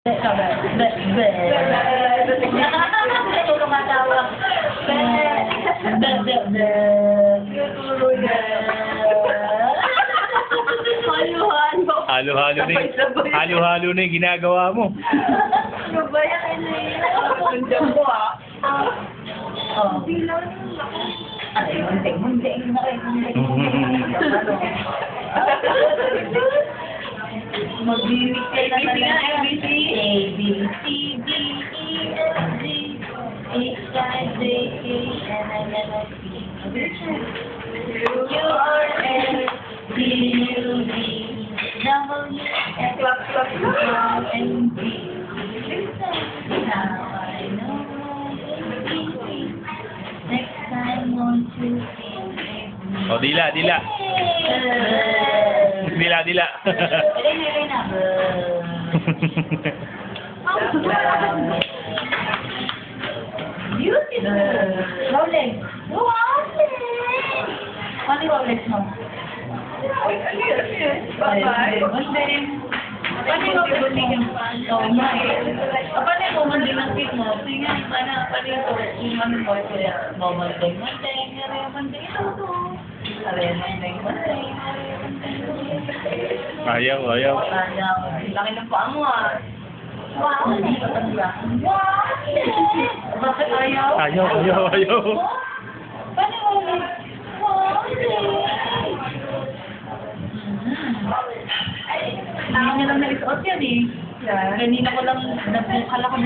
Halo-halo na yung ginagawa mo. Ano ba yan? Nandiyan mo ah. Ay, munting na kayo. Mag-ibig kayo na talaga. ABC. A, B, C, D, E, F, G, H, I, J, K, L, M, N, O, P, Q, R, S, T, U, V, W, X, Y, and Z. Now I know ABC. Next time, 1, 2, 3, 4. O, dila. Dila. Ilay na. Beautiful. Rolex. Ano yung Rolex mo? Bye-bye. Paano yung Rolex mo? Paano yung moment din ng cake mo? Sige, paano yung ano mo? Moment din. Ito. Ayaw. Laki ng paa mo ah. Wow! Wow! Bakit ayaw? Ayaw. Paano mo? Wow! Hindi niya lang naisuot yan eh. Kanina ko lang nabukal ako